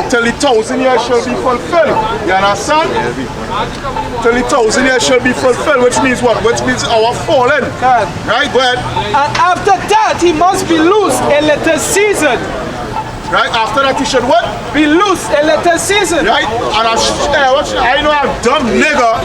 Till the 1,000 years shall be fulfilled. You understand? Till the 1,000 years shall be fulfilled, which means what? Which means our fallen. Right? Go ahead. And after that, he must be loose a little season. Right? After that, he should what? Be loose a little season. Right? And I know a dumb nigga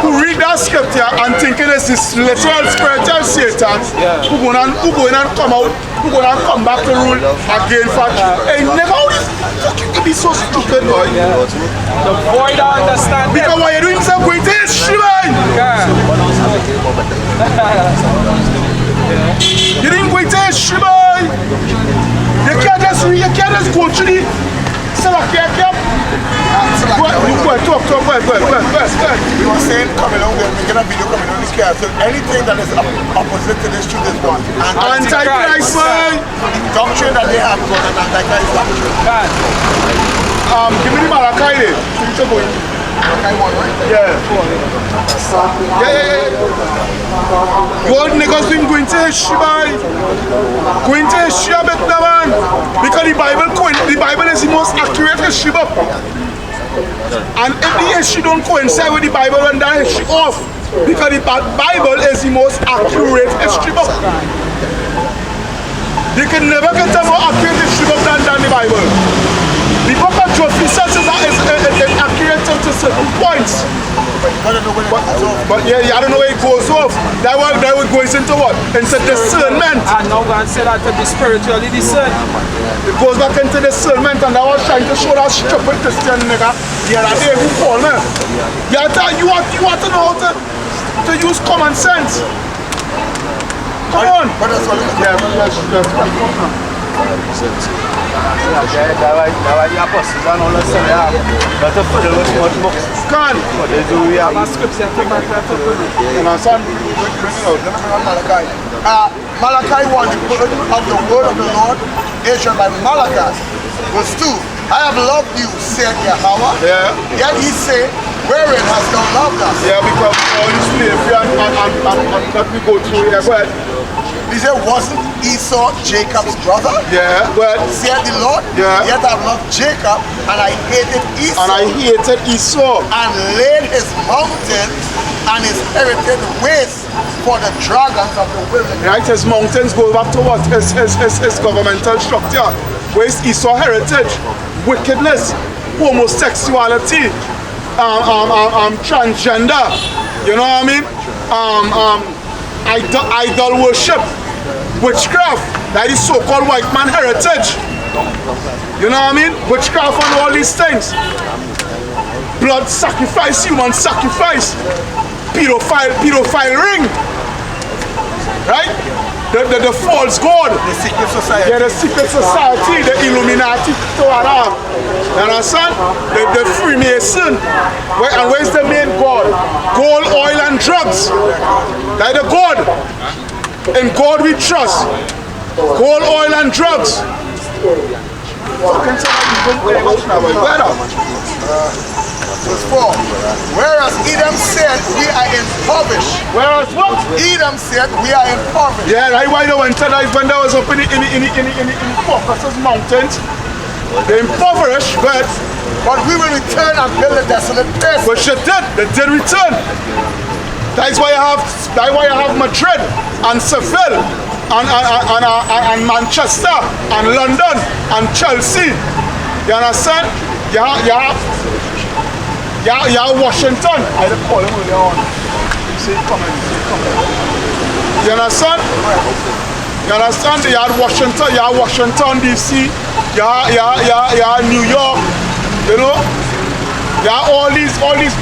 who read that scripture and thinking it's this literal spiritual Satan who going and come out, who going and come back to rule again for hey, nigga, how this fucking could be so stupid, boy? The boy don't understand. Because what you're doing is going to history, man. You didn't go to history, boy. You can't just go to the Salakia. Go ahead, talk. We were saying coming on, we're making a video coming on this car. So anything that is opposite to this truth is one. Antichrist, man. Doctrine that they have is an Antichrist doctrine. Give me the Malachi there. Malachi 1, right? Yeah. God niggas been going to history, man. Going to history a bit now, man. Because the Bible is the most accurate history book. And if the history don't coincide with the Bible, then that history off. Because the Bible is the most accurate history book. You can never get a more accurate history book than the Bible. The book of Job is accurate to certain points. But yeah, I don't know where it goes off. That one goes into what? Into discernment. And now God said that to be spiritually discerned. It goes back into discernment, and I was trying to show that stupid Christian nigga the other day who called me. You want to know how to use common sense. Come on. Yeah, Malachi 1, the book of the word of the Lord, issued by Malachi. Verse 2, I have loved you, said Yahweh. Yeah. Yet he said, wherein hast thou loved us? Yeah, because all this slavery and that we go through here, but he said, wasn't Esau Jacob's brother? yeah, but Said the Lord, yeah. Yet I loved Jacob, and I hated Esau. And laid his mountains and his heritage waste for the dragons of the wilderness. Right, his mountains go back to what? His governmental structure. Where's Esau heritage? Wickedness, homosexuality, transgender, you know what I mean? Idol worship, witchcraft, that is so-called white man heritage. You know what I mean? Witchcraft and all these things. Blood sacrifice, human sacrifice, pedophile ring. Right? The false god. The secret society. Yeah, the secret society, the Illuminati. You understand? The Freemason. And where's the main god? Gold, oil, and drugs. Like the god. In God we trust. Gold, oil, and drugs. Verse 4. Whereas Edom said, we are impoverished. Whereas what? Edom said, we are impoverished. Yeah, that's why they went to that when they was up in the Caucasus Mountains. They impoverished, but we will return and build a desolate place. But they did return. That's why you have Madrid and Seville and Manchester and London and Chelsea. You understand? You have Washington. I don't call him earlier on. You see it coming. You understand? You understand? You have Washington DC. You have New York. You know? You have all these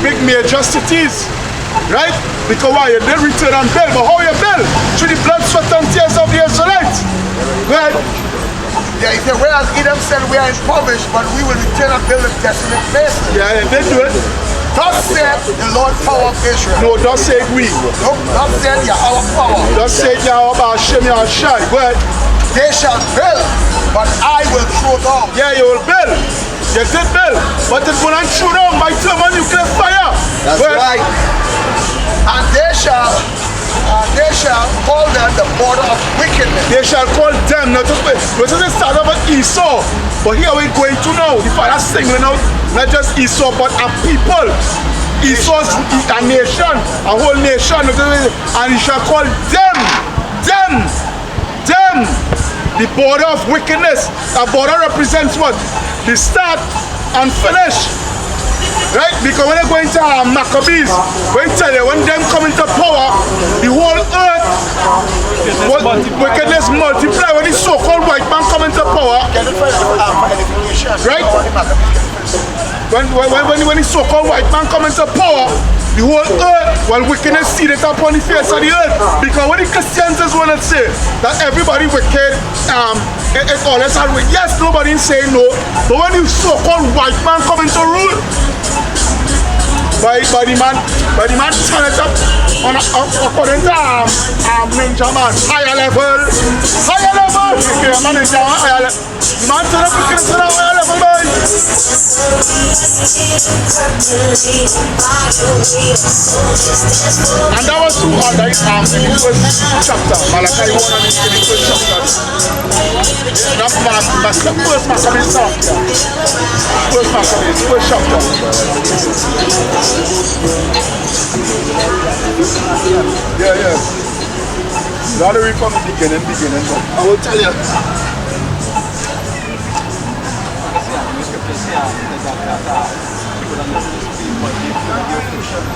big major cities. Right? Because why? You did return and build. But how you build? Through the blood, sweat, and tears of the Israelites. Right? Yeah, he said, whereas Edom said we are impoverished, but we will return and build a desolate place. Yeah, they do it. Thus said the Lord power of Israel. No, thus said we. No, thus said Yahweh power. Thus said Yahweh Hashem Yahshai. But they shall build, but I will throw down. Yeah, you will build. You did build, but it's going to throw down by thermonuclear fire. That's right. And they shall call them the border of wickedness. They shall call them, not to the start of Esau. But here we're going to now. The Father singling out not just Esau, but a people. Esau's a nation, a whole nation, and he shall call them, the border of wickedness. A border represents what? The start and finish. Right? Because when they go into Maccabees, when tell you, when them come into power, the whole earth, wickedness multiply. When the so-called white man come into power, right? When the so-called white man come into power, the whole earth, while wickedness seated upon the face of the earth. Because when the Christians just want to say that everybody wicked, it's all that's hard. Yes, nobody is saying no. But when the so-called white man come into rule, by the man turn it up on according to ninja man, higher level. Okay, man ninja higher level. The man turn up to higher level, boy. And that was in the first chapter, Malachi 1 and in the first chapter. That's the first Maccabees chapter. First Maccabees, first chapter. Yeah. Now we from the beginning, but I will tell you.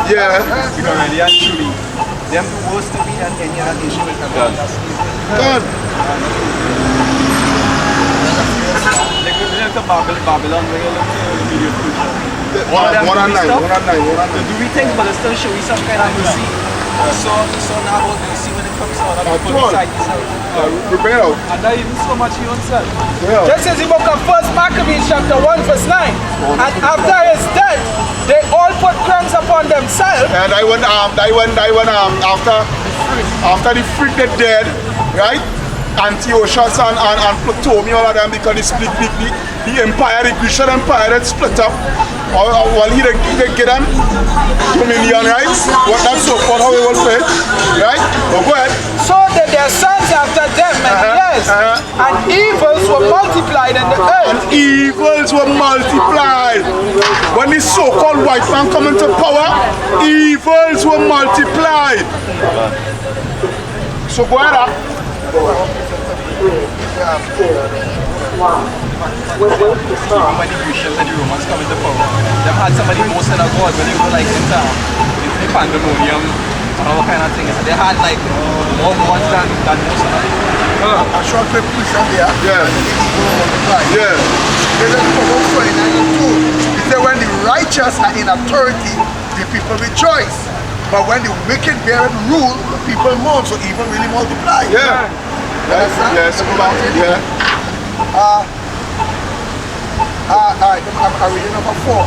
Yeah. Because really and truly, them the worst to be and any other nation will come down. God. Like we look at Babylon, we look at the video footage. One and nine. Do we think but still show you some kind of mercy? So now what we see when it comes out of people inside yourself. Rebel. And not even so much he himself. Yeah. Just as the book of 1 Maccabees chapter 1 verse 9. And after his death, they all put crowns upon themselves. And after the freak the dead, right? Antiochus and Ptolemy, all of them, because they split the empire, the Grecian empire that split up. While he get them dominion, right? What that's so called how we will say, right? But go ahead. So that their sons after them many years, and evils were multiplied in the earth. And evils were multiplied. When the so-called white man come into power, evils were multiplied. So go ahead. When the Christians and the Romans come into power, them had somebody most in a god when they go like into the pandemonium and all kind of things. They had like more gods than most of them. A short clip Christian there. Yeah. Yeah. There's a book it said when the righteous are in authority, the people rejoice. But when the wicked bear rule, the people mourn. So evil really multiply. Yeah. Yes, yeah. Alright, I'm reading number 4.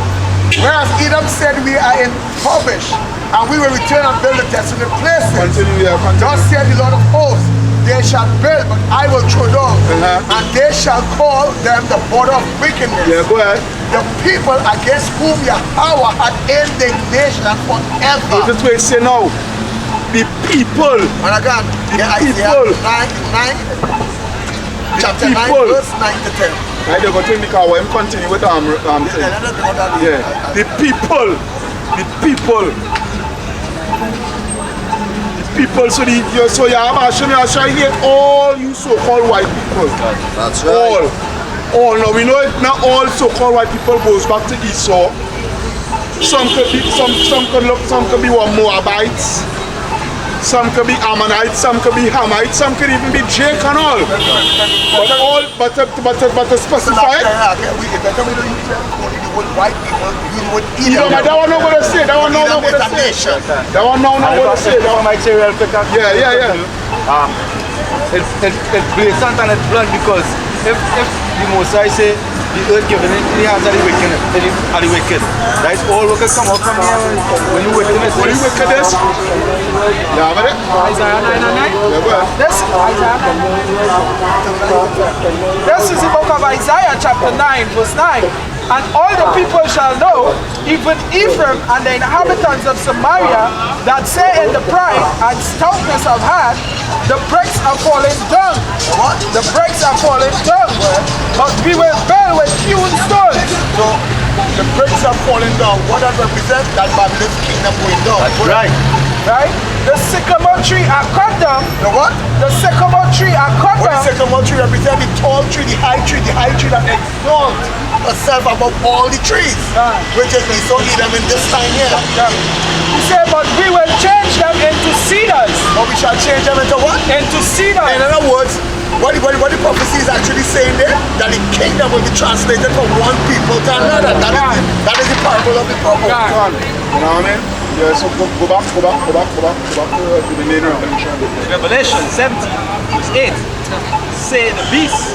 Whereas Edom said we are impoverished, and we will return and build the desolate places. Continue. Thus said the Lord of hosts, they shall build, but I will throw down, and they shall call them the border of wickedness. Yeah, go ahead. The people against whom Yahweh had indignation forever. This way say now. The people. And again, people. Chapter 9, verse 9 to 10. Right, they're going to because we'll continue with yeah. The people. So Yahweh hate all you so-called white people. That's right. All. Now we know it, not all so-called white people goes back to Esau. Some could be Moabites. Some could be Ammonites, some could be Hamites, some could even be Jake and all. But to specify it. White people, that one not going to say. That one not going to say. That one not going to say. I might say real quick. Yeah. It's blatant and it's blunt because if the Mosai say the earth given into the hands of the wicked, right? All wicked come out from here. When you wickedness, yeah, but Isaiah 9 and 9. yeah, go ahead. This is the book of Isaiah chapter 9 verse 9. And all the people shall know, even Ephraim and the inhabitants of Samaria, that say in the pride and stoutness of heart, the bricks are falling down. What? The bricks are falling down. But we will build with hewn stones. So the bricks are falling down. What that represents? That Babylon's kingdom going down. That's right. Right? The sycamore tree are cut down. The what? The sycamore tree are cut What down. the sycamore tree represents? The tall tree, the high tree that exalts herself above all the trees. Which is we saw them in this time here. He said, but we will change them into cedars. But we shall change them into what? Into cedars. In other words, what the prophecy is actually saying there, that the kingdom will be translated from one people to another. That is the parable of the prophet. You know what I mean? Yeah, so go back to the main revelation. Revelation 17, verse 8. Say the beast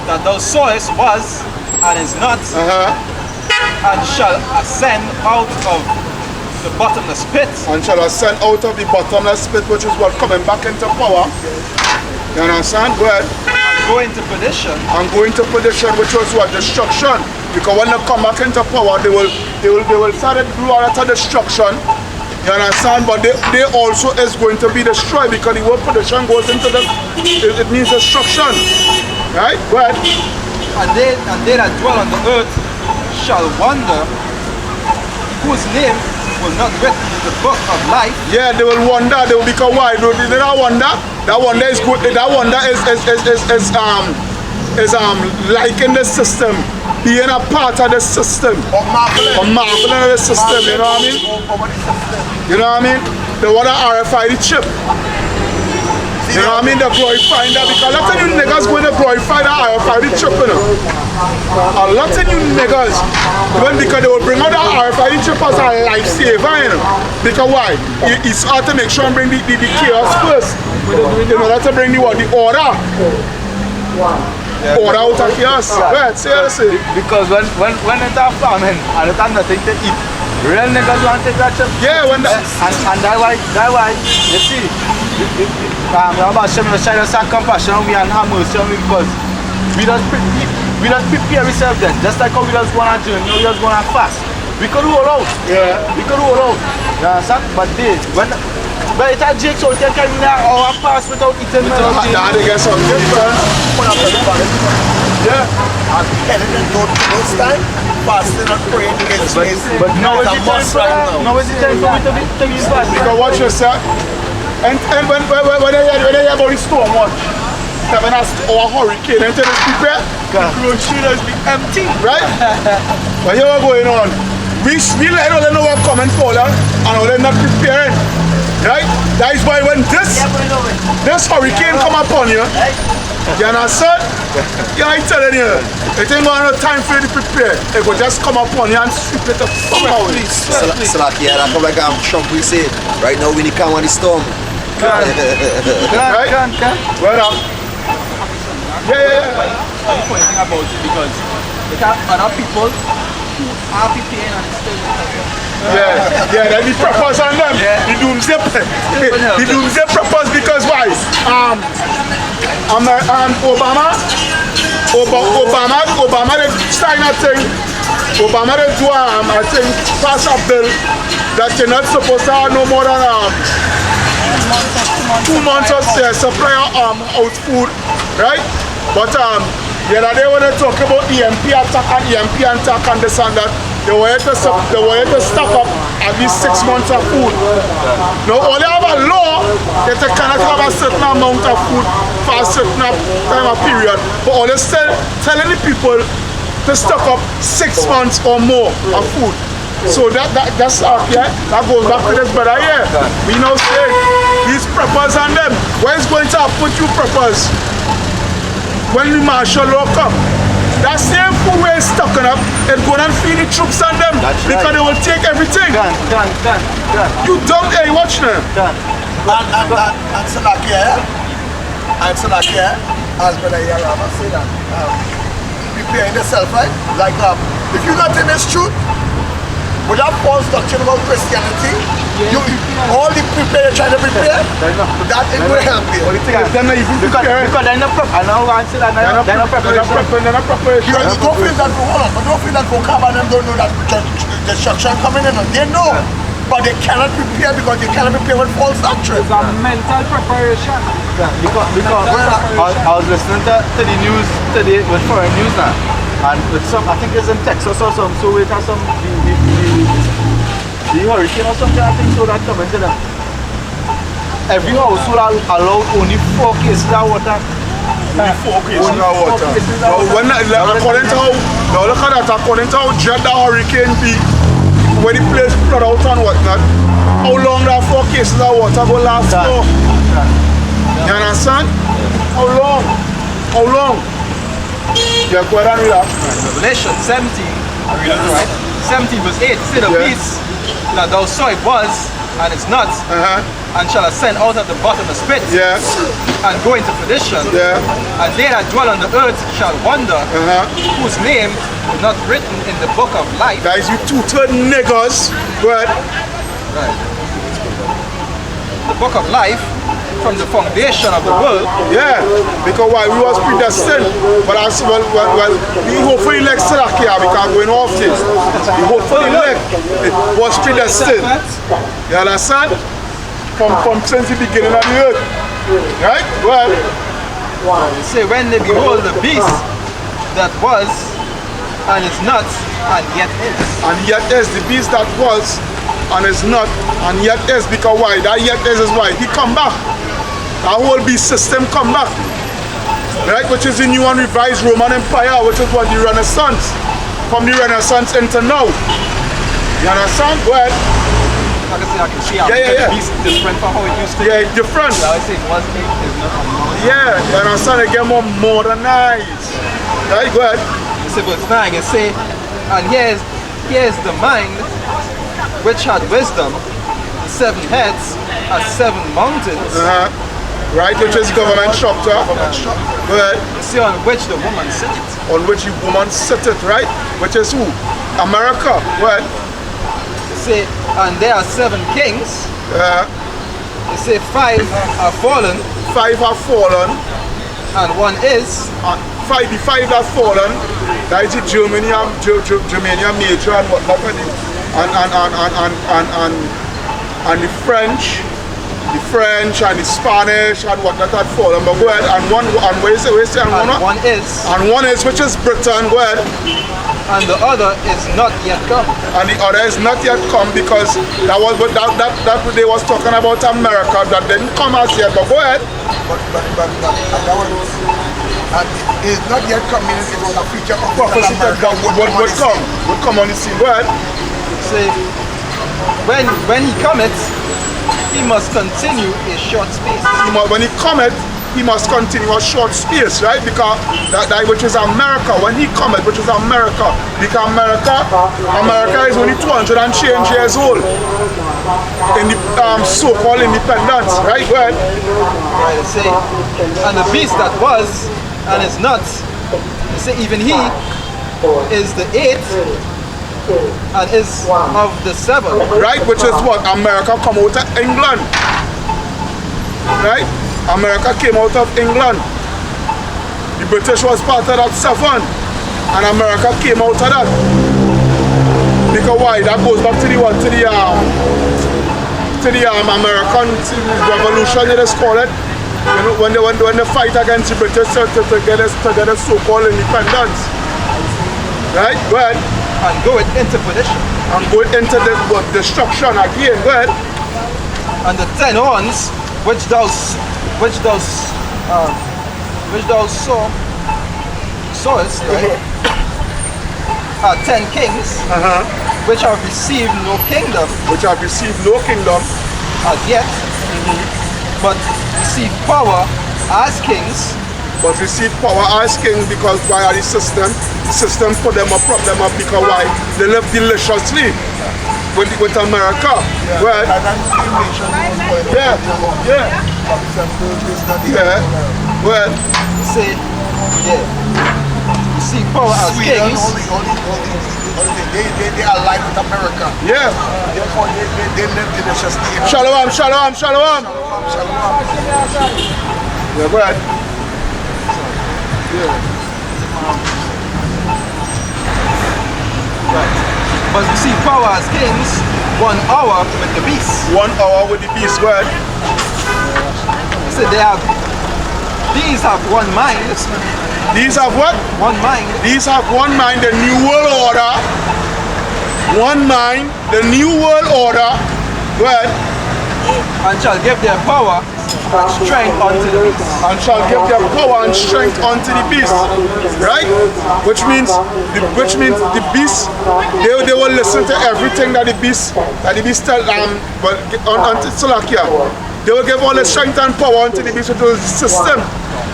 that thou sawest was and is not, and shall ascend out of the bottomless pit. And shall ascend out of the bottomless pit, which is what coming back into power. You understand? Go ahead. Go into perdition. And go into perdition, which was what? Destruction. Because when they come back into power, they will start to do all that destruction. You understand? But they also is going to be destroyed, because the word perdition goes into the, it means destruction. Right? Go ahead. And they that dwell on the earth shall wonder, whose name will not written in the book of life. Yeah, they will wonder. They will become why? They don't wonder. That wonder is good. That wonder is like in the system, being a part of the system, or marveling of the system. You know what I mean? You know what I mean? They want to RFID chip. You know what I mean? They're glorifying that, because a lot of you niggas going to glorify that RFID chip, you know. A lot of you niggas, because they will bring out that RFID chip as a lifesaver, you know. Because why? It's hard to make sure and bring the chaos first. In order to bring the what? The order. Order out of chaos. Right, seriously. Because when it's a famine and it's nothing to eat, real niggas want to take that chip. Yeah, when that. And that why, you see, about showing us compassion on me and have mercy on me, because we don't prepare ourselves then. Just like how we just go on a journey, we just go on a fast. We could roll out. Yeah. We could roll out. You understand? But it's a Jake, so we can carry our fast without eating. Nah, they get some different. Yeah. And telling them those time, fasting and praying against me. But now it's the time for me to be fast. Because watch yourself. And when they hear about the storm, watch. Having a hurricane, and tell us prepare, the groceries be empty, right? But here what's going on. We let them know what's coming for them, and they're not preparing. Right? That is why when this hurricane come upon you, you understand? Yeah, I'm telling you, it ain't got no time for you to prepare. It will just come upon you and sweep it up somehow. So like, yeah, that's like Trump we said. Right now we need to come on the storm. Right? Well up. Yeah. The funny thing about it, because there are other people who are preparing and still Yeah, then the purpose on them. Yeah. The doomsday purpose, because why? Obama did sign a thing. Obama did do I think pass a bill that you're not supposed to have no more than 2 months of supply of house food, right? But the other day when they talk about EMP attack and this and that, they wanted to stock up at least 6 months of food. Now only have a law that they cannot have a certain amount of food for a certain time of period, but all they still telling the people to stock up 6 months or more of food. So that's okay. That goes back to this brother here. We now say these preppers on them. Where is going to put you preppers when the martial law come? That same food we're stocking up, it's going to feed the troops on them. Because they will take everything. Done. You dumb, hey, watch now. And Salakia, as Brother Yarama said that, preparing yourself, right? Like, if you're not in this truth, With that false doctrine about Christianity, all the prepare you're trying to prepare, that it will help you. They're not even preparing. Because they're not prepared. I know I said that they're not prepared. They're not prepared. You don't feel that for hold on, but don't feel that for Carbon and don't know that destruction coming in. They know, but they cannot prepare because they cannot prepare with false doctrine. It's a mental preparation. Because I was listening to the news today with foreign news now, and with some, I think it's in Texas or some, so it has some the hurricane or something, I think so that coming to them. Every household are allowed only 4 cases of water. Only 4 cases of water. According to how, now look at that, according to how dread that hurricane be, when the place flood out and whatnot, how long that 4 cases of water go last for? You understand? How long? How long? Yeah, go ahead and read that. Revelation 17, I read it right? 17 verse 8, say the beast that thou saw it was, and it's not, and shall ascend out at the bottom of the pit, and go into perdition, and they that dwell on the earth shall wonder, whose name is not written in the book of life. Guys, you two-third niggers, go ahead. Right. The book of life, from the foundation of the world. Yeah, because why? We was predestined. But as well, we hopefully like Sirakia because going off this. We hopefully like it was predestined. You understand? From since the beginning of the earth. Right? Well, you say when they behold the beast that was and is not and yet is. And yet is the beast that was and is not and yet is, because why? That yet is why he come back. Our whole beast system come back, right? Which is the new and revised Roman Empire, which is what the Renaissance, from the Renaissance into now. You understand? Go ahead. I can see how the beast is different from how it used to be. Yeah, it's different. I would say it was it is not modern. Yeah, you understand? It get more modernized. Right? Go ahead. You say verse 9, you say, and here's the mind which had wisdom, the 7 heads are 7 mountains. Right, which is government structure. Go ahead. You see on which the woman sitteth. On which the woman sitteth, right? Which is who? America. Go ahead. You say, and there are 7 kings. You say 5 are fallen. 5 are fallen. And 1 is. The 5 that fallen. That is the Germania major and whatnot. And the French. The French and the Spanish and what that had fallen, but go ahead, and one where is it? And one is. And one is, which is Britain, go ahead. And the other is not yet come. And the other is not yet come because that was what that they was talking about America, that didn't come as yet, but go ahead. But that was, and it is not yet come, meaning it was a future prophecy that would come on the scene. Go ahead. Say, when he cometh, he must continue a short space. When he cometh, he must continue a short space, right? Because that which is America, when he cometh, which is America, because America is only 200 and change years old in the so-called independence, right? Go ahead. Right, I say, and the beast that was and is not, I say even he is the 8th and is of the 7. Right, which is what? America come out of England. Right? America came out of England. The British was part of that 7. And America came out of that. Because why? That goes back to the what? To the American Revolution, they just call it. You know, when they fight against the British to get a so-called independence. Right? Go ahead. And go it into perdition. And go into the destruction again. Go ahead. And the 10 horns which thou sawest, right? Are 10 kings which have received no kingdom. Which have received no kingdom as yet, but receive power as kings. But receive power as king because why are the system put them up, prop them up because why? They live deliciously with America. Yeah. Well, yeah. Well, say, seek power as Sweden, kings. they align with America. Yeah. Therefore, they live in just the Shalom, shalom, shalom. Yeah, go ahead. But we see power as kings 1 hour with the beast. 1 hour with the beast, go ahead. So these have one mind. These have what? One mind. These have one mind, the New World Order. One mind, the New World Order. Go ahead. And shall give their power and strength unto the beast. And shall give their power and strength unto the beast. Right? Which means the beast, they will listen to everything that the beast tell but unto Salakia. They will give all the strength and power unto the beast, to the system.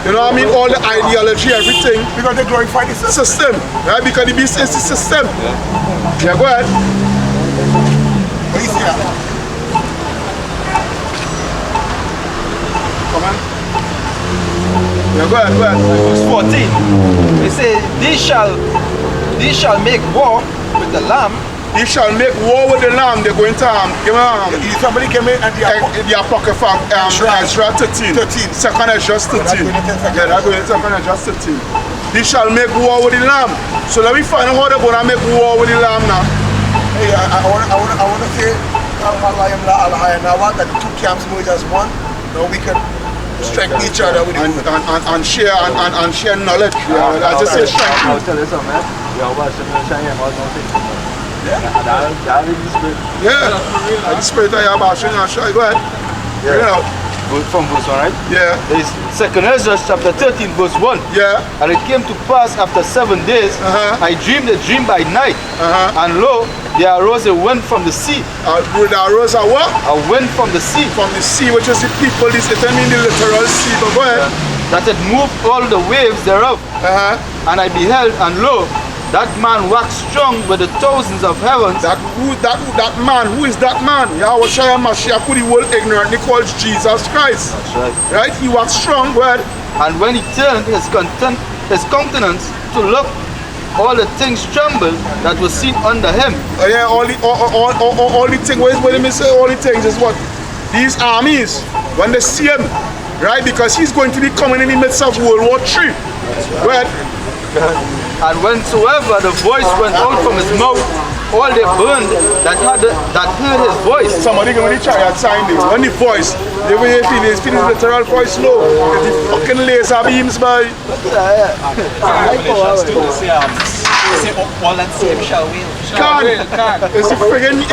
You know what I mean? All the ideology, everything. Because they glorify the system. System. Right? Because the beast is the system. Yeah, go ahead. What is here? Come on. Yeah, go ahead, go ahead. Verse 14. They say, these shall make war with the Lamb. He shall make war with the Lamb. They're going to give Somebody came in and the Apocrypha, Ezra 13. 13. Second Ezra 13. Yeah, that's going to second Ezra 13. He shall make war with the Lamb. So let me find out how they're going to make war with the Lamb now. Hey, I want to say, that the two camps merge as one. Now we can strengthen each other with and share and share knowledge. Yeah, I just say strength. I'll tell you something, man. Yeah, the spirit of Yahweh, go ahead. Bring it out. From verse 1, right? Yeah. There is 2 Ezra chapter 13, verse 1. Yeah. And it came to pass after 7 days, I dreamed a dream by night, and lo, there arose a wind from the sea. There arose a what? A wind from the sea. From the sea, which is the people, this it mean the literal sea, but go ahead. That it moved all the waves thereof. And I beheld, and lo, that man waxed strong with the thousands of heavens. That man, who is that man? Yahweh Shai Mashiach, who the world ignorantly calls Jesus Christ. That's right. Right? He waxed strong, well. And when he turned his countenance to look, all the things trembled that was seen under him. Yeah, all the things, what do you say all the things is what? These armies, when they see him, right? Because he's going to be coming in the midst of World War III. Well, and whensoever the voice went out from his mouth, all they burned that heard his voice. Somebody give me the chariot sign this. When the voice, they will feel his literal voice low. The fucking laser beams by. All that same shall we. Can't. Is it friggin',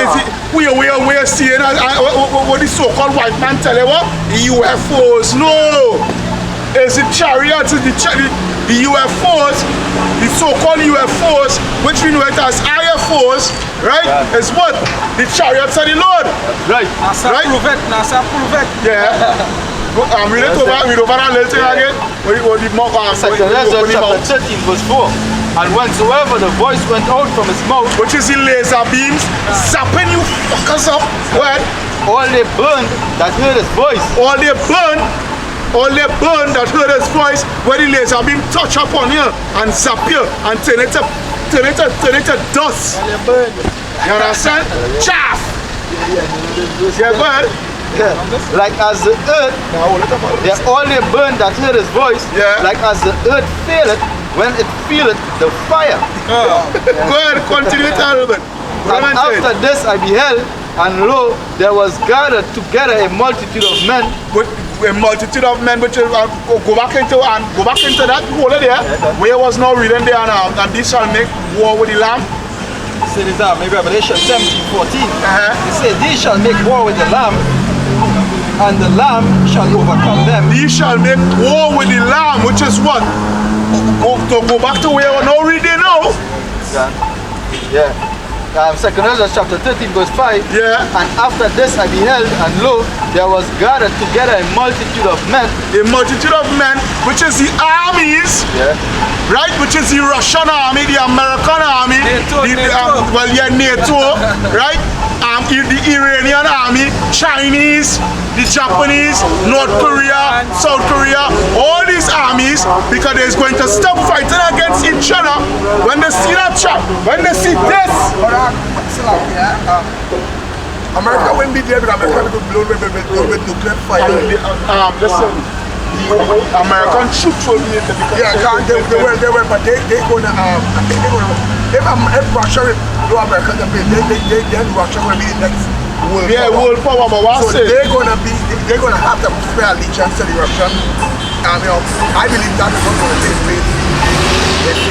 we are seeing what the so-called white man tell you what? The UFOs. No! Is it chariots? Is the UFOs, the so-called UFOs, which we know it as IFOs, right? Yeah. Is what? The chariots of the Lord. Right. NASA right? Prove it. NASA prove it. Yeah. Read it over that little thing again. What the mock 2 Ezra chapter 13 verse 4. And whensoever the voice went out from his mouth, which is the laser beams, zapping you fuckers up. What? All they burned that heard his voice. All they burned that heard his voice, where the laser beam touch up on you and zap you and turn it to dust. You understand? Chaff! Yeah, go ahead. Yeah. Like as the earth, all they burned that heard his voice, like as the earth faileth when it feeleth the fire. Go ahead, continue it a little bit. And after this I beheld, and lo, there was gathered together a multitude of men. A multitude of men, which go back into that hole there, where was no reading there, and these shall make war with the Lamb. So this is maybe Revelation 17:14. They say these shall make war with the Lamb, and the Lamb shall overcome them. These shall make war with the Lamb, which is what? Go back to where we're now reading now. Yeah. 2 Ezra chapter 13 verse 5. Yeah. And after this I beheld, and lo, there was gathered together a multitude of men. A multitude of men, which is the armies, right? Which is the Russian army, the American army, NATO. NATO, right? the Iranian army, Chinese, the Japanese, North Korea, South Korea, all these armies, because they're going to stop fighting against each other when they see that trap, when they see this. America wouldn't be there because America would blow with nuclear fire. Listen, the American troops will be in there because they were, but they're gonna, I think they're gonna, if Russia will blow America, then Russia will be the next world power. World power, but what so they're gonna have to pay allegiance to the Russian army. I believe that is not gonna take place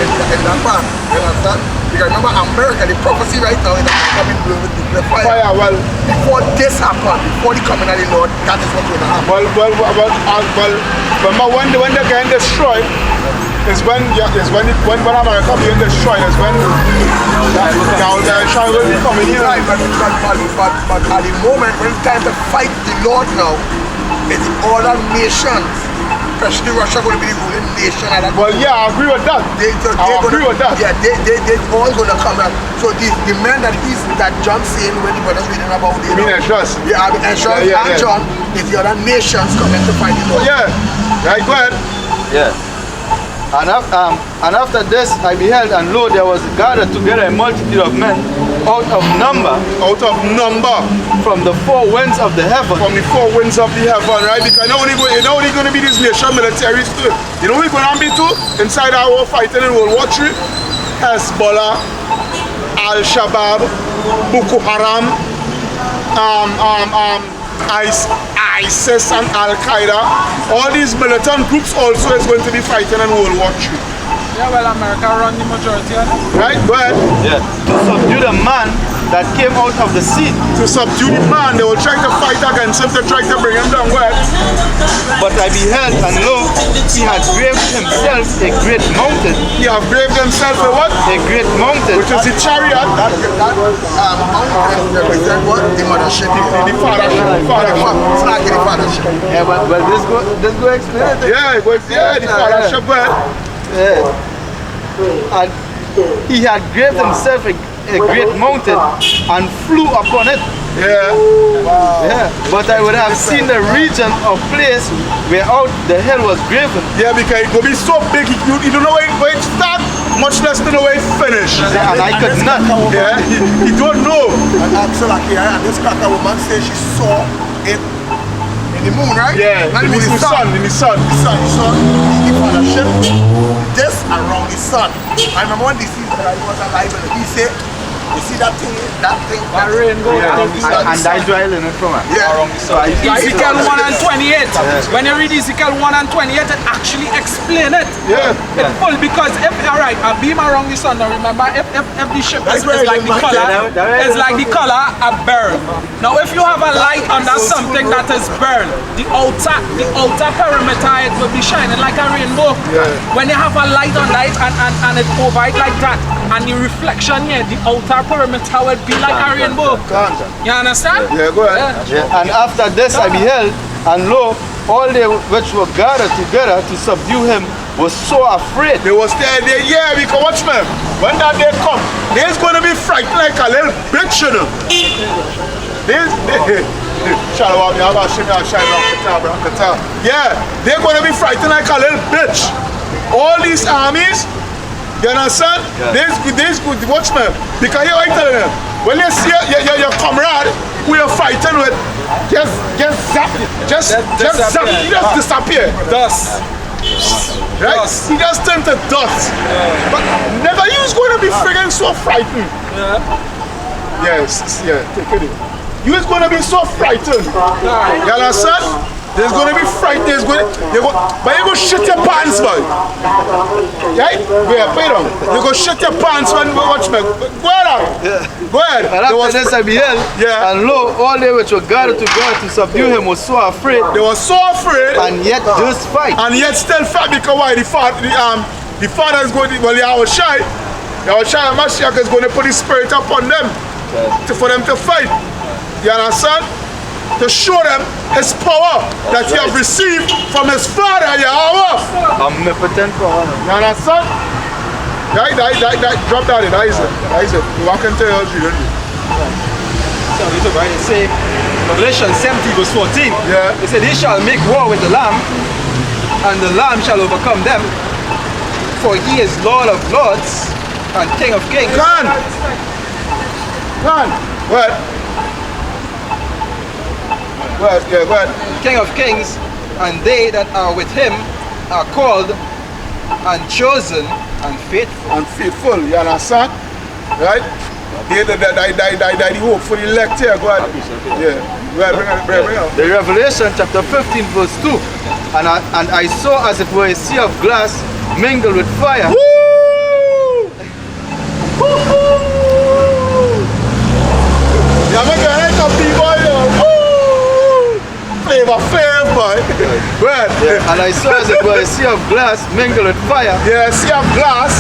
in that part. You understand? Because remember, America, the prophecy right now is that America will blow with nuclear fire. Well, before this happened, before the coming of the Lord, that is what's going to happen. Remember when they're getting destroyed, is when America being destroyed, is when now they're trying to be coming here. Right, but at the moment, when it's time to fight the Lord now, it's all other nations. Especially Russia going to be the ruling nation at that. Well, yeah, I agree with that. I agree with that. Yeah, they all going to come out. So the men that John saying when the brothers reading about, You mean Esdras? Yeah, I mean Esdras and John is the other nations coming to find the Lord. Yeah, right, go ahead. Yeah. And after this I beheld, and lo, there was gathered together a multitude of men out of number from the four winds of the heaven. From the four winds of the heaven, right? Because you know only going to be these nation militaries too. You know we're going to be too inside our war fighting in World War III? Hezbollah, Al-Shabaab, Boko Haram, ISIS and Al-Qaeda. All these militant groups also is going to be fighting in World War III. Yeah, well, America run the majority of it. Right, go ahead. Yeah. To subdue the man that came out of the sea. To subdue the man, they will try to fight against him, to try to bring him down. Where? But I beheld, and lo, he had graved himself a great mountain. He have graved himself a what? A great mountain. Which is the chariot. That mountain represents what? The mothership. The fathership. It's not the fathership. Yeah, but this go explain it. Yeah, the fathership. Yeah. And he had graved himself a great mountain and flew upon it. Yeah. Wow. Yeah. But I would have seen the region or place where out the hill was graven. Yeah, because it will be so big, you don't know where it starts, much less to know where it finishes. And I could not. Yeah, you don't know. And this cracker woman says she saw it in the moon, right? Yeah, not in the sun. The sun, the fathership, this around the sun. I remember when this guy was alive and he said, you see that thing, that rainbow. Yeah. And I dwell in it from it. Yeah. So I Ezekiel 1 and 28. When you read Ezekiel 1 and 28, it actually explains it. Yeah. It's full because if, alright, a beam around the sun, now remember, if the ship is like the color, it's like the color of burn. Now if you have a light under something that is burned, the outer perimeter, it will be shining like a rainbow. Yeah. When you have a light on it and it over it like that, and the reflection here, the outer perimeter will be like a rainbow. You understand? Yeah, go ahead. Yeah. And after this I beheld, and lo, all they which were gathered together to subdue him was so afraid. They was there, yeah, because watch me. When that day come, they's going to be frightened like a little bitch, you know. Yeah, they're going to be frightened like a little bitch. All these armies, you understand? Yeah. These good, watch me. Because here I tell them, when you see your comrade who you're fighting with, just zap it. Just disappear. Dust. Right? Dust. He just turned to dust. Yeah. But never you was going to be friggin' so frightened. Yeah. Yes, yeah, take it in. You is going to be so frightened. You understand? There's going to be fright. But you're going to shit your pants, boy. Right? Yeah, pay them. You're going to shit your pants when you watch me. Go ahead. Go ahead. And after this I beheld, and lo, all they which were gathered together to subdue him was so afraid. They were so afraid. And yet just fight. And yet still fight because why? The father is going to, well, Yahushai Mashiach is going to put his spirit upon them for them to fight. You understand? To show them his power that he have received from his father, Yahweh. Omnipotent power. You understand? Drop that in, that is it. You walk into your house, you don't do. So right? It say Revelation 70 verse 14. Yeah. It said, "They shall make war with the Lamb, and the Lamb shall overcome them. For he is Lord of lords and King of kings." Come on. What? What? Yeah, what? King of kings, and they that are with him are called and chosen and faithful. And faithful, you understand? Right? They the hope for the elect here, go ahead. Yeah. Bring it. The Revelation chapter 15 verse 2. And I saw as it were a sea of glass mingled with fire. Woo! Yeah, make a heck of people, woo! Flavor, boy. Well, Yeah, and I saw as it were a sea of glass mingled with fire. yeah, sea of glass,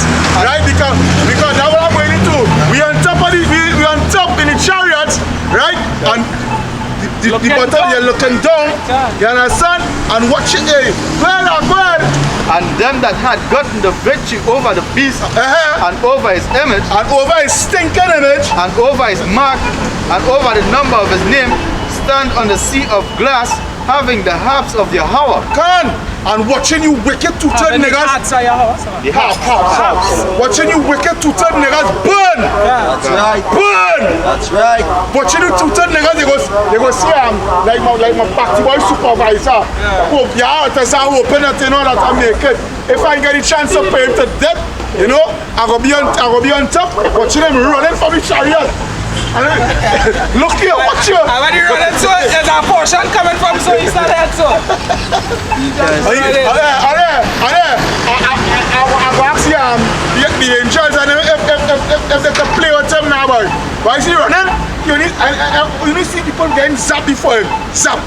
right? Because that's what I'm going into. We on top of we on top in the chariots, right? And the bottom, you're looking down, you understand? And watching it. Well. And them that had gotten the victory over the beast and over his image And over his stinking image, and over his mark and over the number of his name stand on the sea of glass, having the harps of Yahweh. can and watching you wicked two-third niggas. The Harps. Watching you wicked two-third niggas burn. That's right. Burn. That's right. Watching you two-third niggas, they go see like my party boy supervisor. Hope your heart is open that you know that I make it. If I get a chance to pay him to death, you know, I go be on top, watching them running from the chariot. And then, look here, watch you. And when you run into it, there's a portion coming from so he's not there so. I go ask the angels and if they can play with him now, boy. Why is he running? You need see people getting zapped before him. Zap.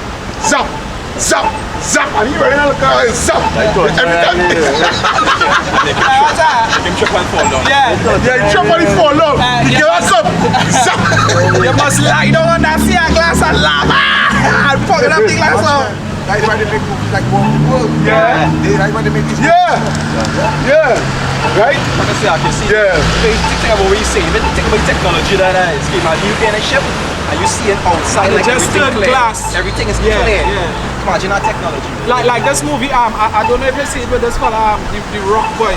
And he running out of the car and zap. Every time. Him trip and fall down. Yeah. Yeah, he jump and he fall down. He give us up. Zap. You must lie down on that sea glass and laugh. And fucking up the glass out. That's why they make movies like War of the World. Yeah. That's why they make these Yeah. Right? Like I say, I can see. Yeah. Think about what you say. Think about technology that is. You be in a ship and you see it outside like Just everything third clear. class. Everything is Yeah, clear. yeah. Imagine that technology. Like this movie, I don't know if you see it with this fella, the rock boy.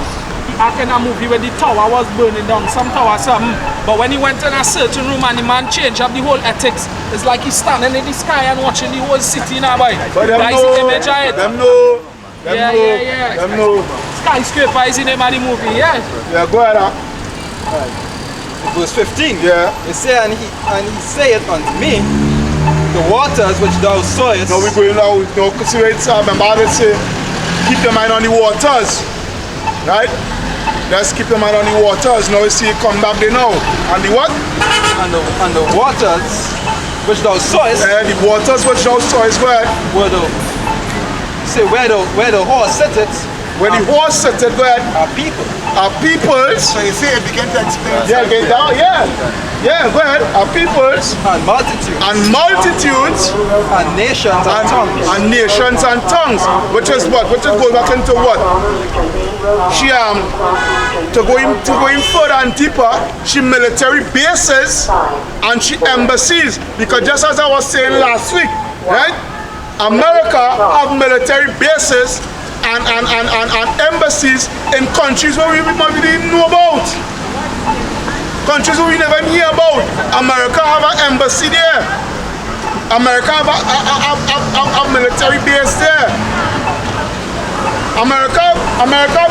He acted in a movie where the tower was burning down, some tower something. But when he went in a certain room and the man changed up the whole ethics, it's like he's standing in the sky and watching the whole city now, boy. But them That's know, the image of it. them know. Yeah. Them know. Skyscraper is the name of the movie, yeah. Yeah, go ahead. Verse 15. Yeah. It say, and he saith unto me, the waters which thou sawest. Now we going now, see where it's remember how they say, keep your mind on the waters. Right? Just keep your mind on the waters. Now you see it come back there now. And the what? And the waters which thou sawest The waters which thou sawest where? were where the horse sitteth Where the horse sitteth where? are people. Are peoples. So you see it begin to explain. Yeah, get down, yeah. Yeah, go ahead. Are peoples And multitudes and multitudes and nations and tongues. and nations and tongues. Which is what? Which is going back into what? She to go in further and deeper, she military bases and she embassies. Because just as I was saying last week, right? America have military bases and embassies in countries where we didn't know about. Countries where we never hear about. America have an embassy there. America have a military base there. America military